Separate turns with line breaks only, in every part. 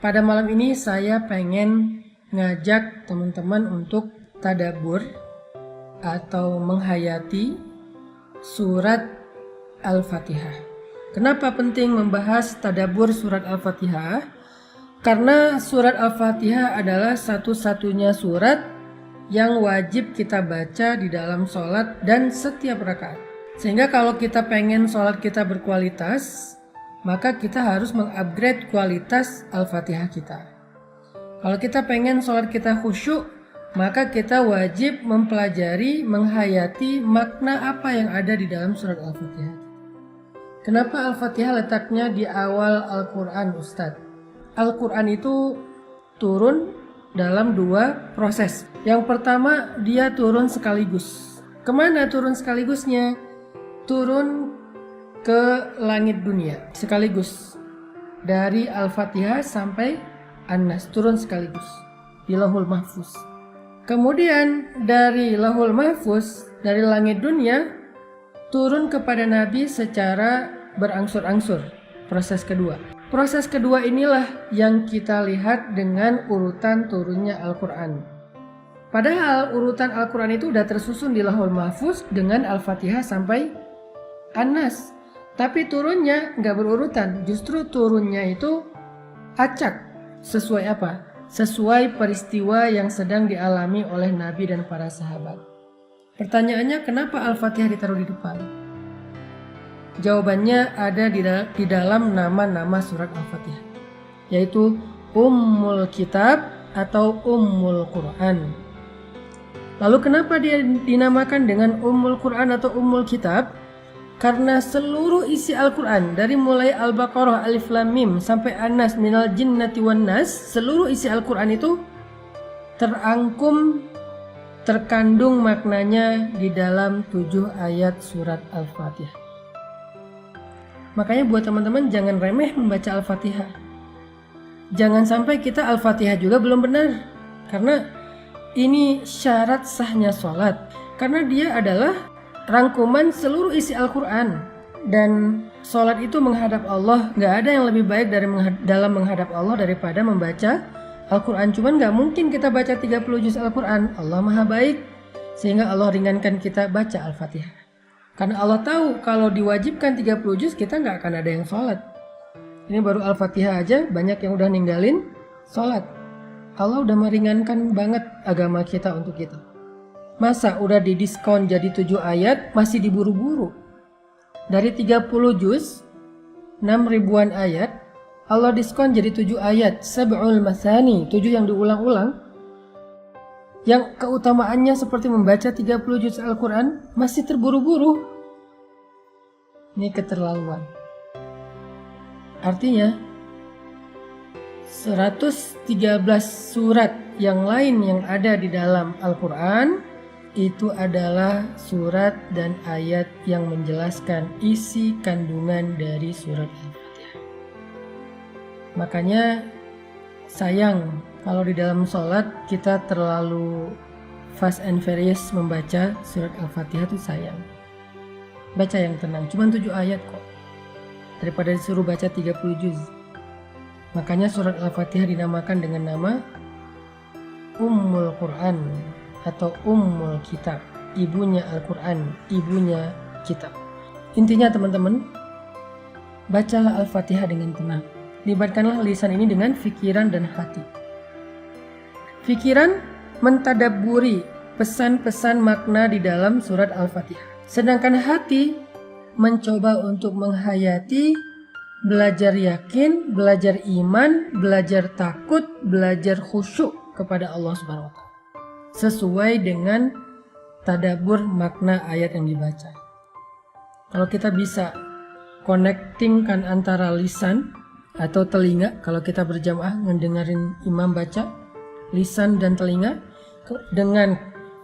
Pada malam ini saya pengen ngajak teman-teman untuk tadabbur atau menghayati surat Al-Fatihah. Kenapa penting membahas tadabbur surat Al-Fatihah? Karena surat Al-Fatihah adalah satu-satunya surat yang wajib kita baca di dalam sholat dan setiap rakaat. Sehingga kalau kita pengen sholat kita berkualitas, maka kita harus mengupgrade kualitas Al-Fatihah kita. Kalau kita pengen sholat kita khusyuk, maka kita wajib mempelajari, menghayati makna apa yang ada di dalam surat Al-Fatihah. Kenapa Al-Fatihah letaknya di awal Al-Quran, Ustadz? Al-Quran itu turun dalam dua proses. Yang pertama, dia turun sekaligus. Kemana turun sekaligusnya? Turun ke langit dunia sekaligus. Dari Al-Fatihah sampai An-Nas turun sekaligus di Lauhul Mahfuz. Kemudian dari Lauhul Mahfuz, dari langit dunia turun kepada Nabi secara berangsur-angsur. Proses kedua. Proses kedua inilah yang kita lihat dengan urutan turunnya Al-Quran. Padahal urutan Al-Quran itu udah tersusun di Lauhul Mahfuz dengan Al-Fatihah sampai An-Nas. Tapi turunnya nggak berurutan, justru turunnya itu acak. Sesuai apa? Sesuai peristiwa yang sedang dialami oleh Nabi dan para sahabat. Pertanyaannya, kenapa Al-Fatihah ditaruh di depan? Jawabannya ada di dalam nama-nama surat Al-Fatihah, yaitu Ummul Kitab atau Ummul Quran. Lalu kenapa dia dinamakan dengan Ummul Quran atau Ummul Kitab? Karena seluruh isi Al-Quran dari mulai Al-Baqarah, Alif Lam Mim sampai An-Nas, Minal Jinnati Wan Nas, seluruh isi Al-Quran itu terangkum, terkandung maknanya di dalam 7 ayat surat Al-Fatihah. Makanya buat teman-teman jangan remeh membaca Al-Fatihah. Jangan sampai kita Al-Fatihah juga belum benar. Karena ini syarat sahnya sholat. Karena dia adalah rangkuman seluruh isi Al-Quran. Dan sholat itu menghadap Allah. Gak ada yang lebih baik dalam menghadap Allah daripada membaca Al-Quran. Cuman gak mungkin kita baca 30 juz Al-Quran. Allah maha baik, sehingga Allah ringankan kita baca Al-Fatihah. Karena Allah tahu kalau diwajibkan 30 juz kita gak akan ada yang sholat. Ini baru Al-Fatihah aja banyak yang udah ninggalin sholat. Allah udah meringankan banget agama kita untuk kita. Masa udah didiskon jadi 7 ayat masih diburu-buru? Dari 30 juz 6 ribuan ayat, Allah diskon jadi 7 ayat, sab'ul masani, 7 yang diulang-ulang. Yang keutamaannya seperti membaca 30 juz Al-Quran masih terburu-buru. Ini keterlaluan. Artinya 113 surat yang lain yang ada di dalam Al-Quran itu adalah surat dan ayat yang menjelaskan isi kandungan dari surat Al-Fatihah. Makanya sayang kalau di dalam sholat kita terlalu fast and furious membaca surat Al-Fatihah, itu sayang. Baca yang tenang, cuma 7 ayat kok, daripada disuruh baca 30 juz. Makanya surat Al-Fatihah dinamakan dengan nama Ummul Quran atau Ummul Kitab, ibunya Al-Quran, ibunya kitab. Intinya teman-teman, bacalah Al-Fatihah dengan tenang. Libatkanlah lisan ini dengan fikiran dan hati. Fikiran mentadabburi pesan-pesan makna di dalam surat Al-Fatihah. Sedangkan hati mencoba untuk menghayati, belajar yakin, belajar iman, belajar takut, belajar khusyuk kepada Allah Subhanahu wa Ta'ala, sesuai dengan tadabbur makna ayat yang dibaca. Kalau kita bisa connectingkan antara lisan atau telinga, kalau kita berjamaah ngedengerin imam baca, lisan dan telinga dengan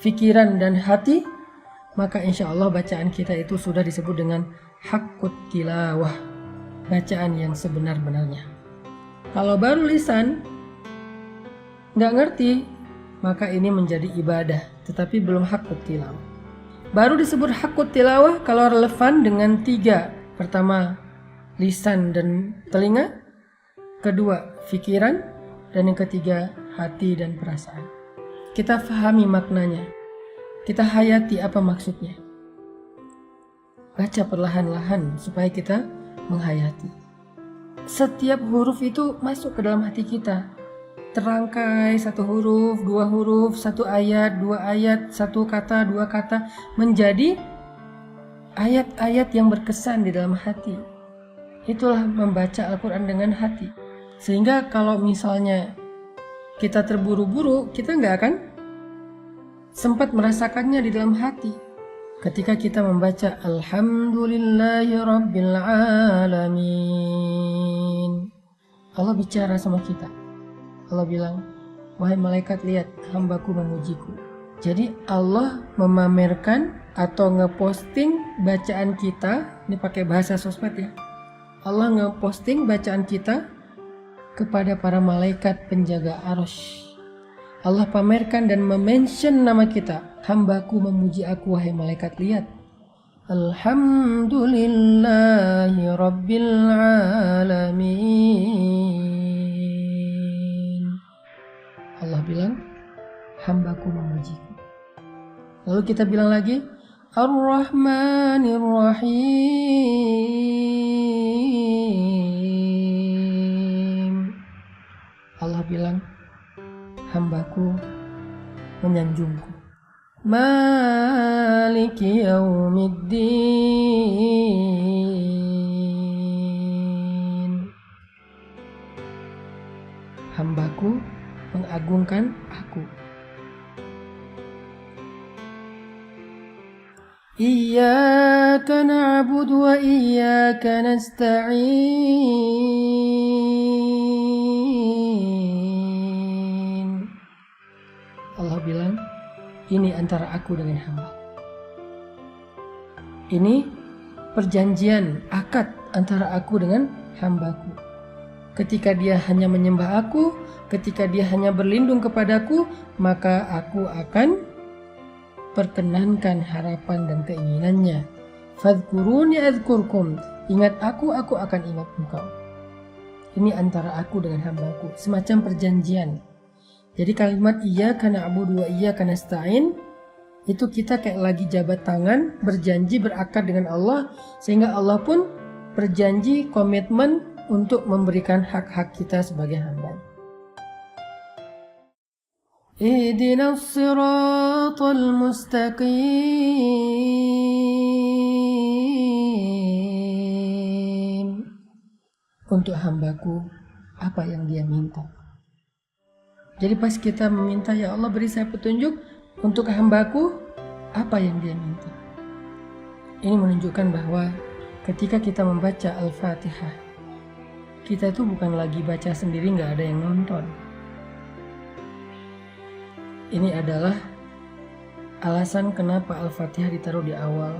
fikiran dan hati, maka insya Allah bacaan kita itu sudah disebut dengan haqqut tilawah, bacaan yang sebenar-benarnya. Kalau baru lisan nggak ngerti, maka ini menjadi ibadah, tetapi belum haqqut tilawah. Baru disebut haqqut tilawah kalau relevan dengan 3. Pertama, lisan dan telinga. Kedua, pikiran, dan yang ketiga hati dan perasaan. Kita fahami maknanya, kita hayati apa maksudnya. Baca perlahan-lahan supaya kita menghayati. Setiap huruf itu masuk ke dalam hati kita. Terangkai satu huruf, dua huruf, satu ayat, dua ayat, satu kata, dua kata, menjadi ayat-ayat yang berkesan di dalam hati. Itulah membaca Al-Quran dengan hati. Sehingga kalau misalnya kita terburu-buru, kita nggak akan sempat merasakannya di dalam hati. Ketika kita membaca Alhamdulillahi Rabbil Alamin, Allah bicara sama kita. Allah bilang, wahai malaikat, lihat hambaku memujiku. Jadi Allah memamerkan atau ngeposting bacaan kita, ini pakai bahasa sosmed ya. Allah ngeposting bacaan kita kepada para malaikat penjaga arsy. Allah pamerkan dan memention nama kita. Hambaku memuji aku, wahai malaikat, lihat. Alhamdulillahi Rabbil Alamin. Allah bilang, hambaku memujiku. Lalu kita bilang lagi, Ar-Rahmanir Rahim. Allah bilang, hambaku menyanjungku. Maliki Yaumiddin. Hambaku mengagungkan aku. Iyyaka na'budu wa iyyaka nasta'in. Allah bilang, ini antara aku dengan hamba. Ini perjanjian, akad antara aku dengan hambaku. Ketika dia hanya menyembah aku, ketika dia hanya berlindung kepadaku, maka aku akan perkenankan harapan dan keinginannya. Fadhkuruni adzkurkum. Ingat aku akan ingat engkau. Ini antara aku dengan hambaku, semacam perjanjian. Jadi kalimat iyyaka na'budu wa iyyaka nasta'in itu kita kayak lagi jabat tangan, berjanji, berakad dengan Allah, sehingga Allah pun berjanji, komitmen untuk memberikan hak-hak kita sebagai hamba. Ihdinas siratal mustaqim. Untuk hambaku, apa yang dia minta. Jadi pas kita meminta, ya Allah beri saya petunjuk untuk hambaku, apa yang dia minta. Ini menunjukkan bahwa ketika kita membaca Al-Fatihah, kita itu bukan lagi baca sendiri, nggak ada yang nonton. Ini adalah alasan kenapa Al-Fatihah ditaruh di awal.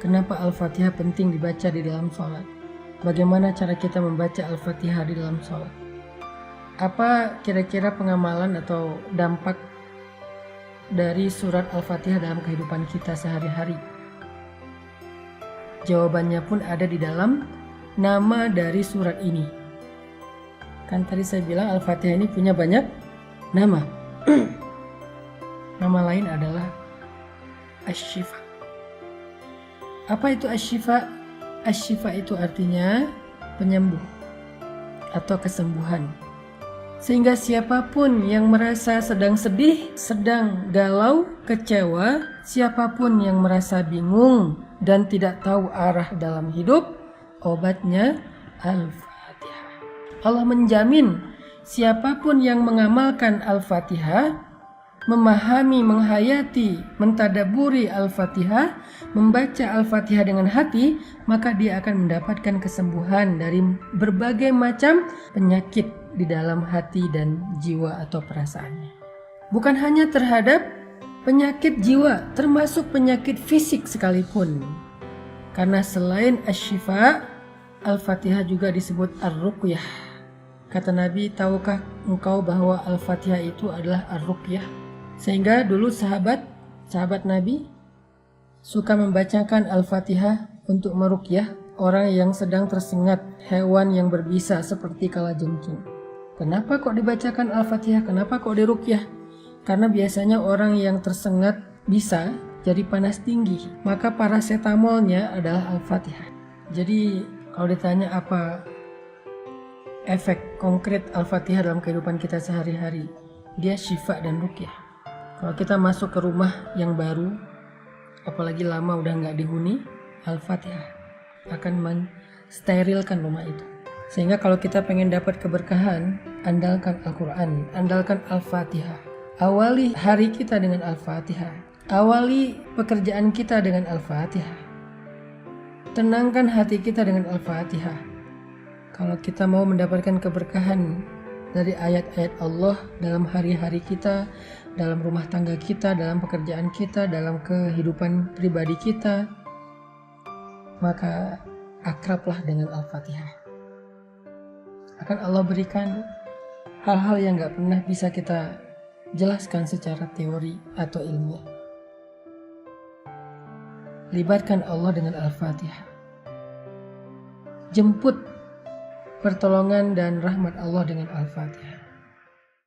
Kenapa Al-Fatihah penting dibaca di dalam sholat. Bagaimana cara kita membaca Al-Fatihah di dalam sholat. Apa kira-kira pengamalan atau dampak dari surat Al-Fatihah dalam kehidupan kita sehari-hari? Jawabannya pun ada di dalam nama dari surat ini. Kan tadi saya bilang Al-Fatihah ini punya banyak nama. Nama lain adalah Asy-Syifa. Apa itu Asy-Syifa? Asy-Syifa itu artinya penyembuh atau kesembuhan. Sehingga siapapun yang merasa sedang sedih, sedang galau, kecewa, siapapun yang merasa bingung dan tidak tahu arah dalam hidup, obatnya Al-Fatihah. Allah menjamin siapapun yang mengamalkan Al-Fatihah, memahami, menghayati, mentadaburi Al-Fatihah, membaca Al-Fatihah dengan hati, maka dia akan mendapatkan kesembuhan dari berbagai macam penyakit di dalam hati dan jiwa atau perasaannya. Bukan hanya terhadap penyakit jiwa, termasuk penyakit fisik sekalipun. Karena selain Asy-Syifa, Al-Fatihah juga disebut Ar-Ruqyah. Kata Nabi, tahukah engkau bahwa Al-Fatihah itu adalah Ar-Ruqyah? Sehingga dulu sahabat Nabi suka membacakan Al-Fatihah untuk meruqyah orang yang sedang tersengat hewan yang berbisa seperti kalajengking. Kenapa kok dibacakan Al-Fatihah? Kenapa kok diruqyah? Karena biasanya orang yang tersengat bisa jadi panas tinggi, maka paracetamolnya adalah Al-Fatihah. Jadi kalau ditanya apa efek konkret Al-Fatihah dalam kehidupan kita sehari-hari, dia syifa dan ruqyah. Kalau kita masuk ke rumah yang baru, apalagi lama udah nggak dihuni, Al-Fatihah akan mensterilkan rumah itu. Sehingga kalau kita pengen dapat keberkahan, andalkan Al-Quran, andalkan Al-Fatihah. Awali hari kita dengan Al-Fatihah. Awali pekerjaan kita dengan Al-Fatihah. Tenangkan hati kita dengan Al-Fatihah. Kalau kita mau mendapatkan keberkahan dari ayat-ayat Allah dalam hari-hari kita, dalam rumah tangga kita, dalam pekerjaan kita, dalam kehidupan pribadi kita, maka akrablah dengan Al-Fatihah. Akan Allah berikan hal-hal yang gak pernah bisa kita jelaskan secara teori atau ilmiah. Libatkan Allah dengan Al-Fatihah. Jemput pertolongan dan rahmat Allah dengan Al-Fatihah.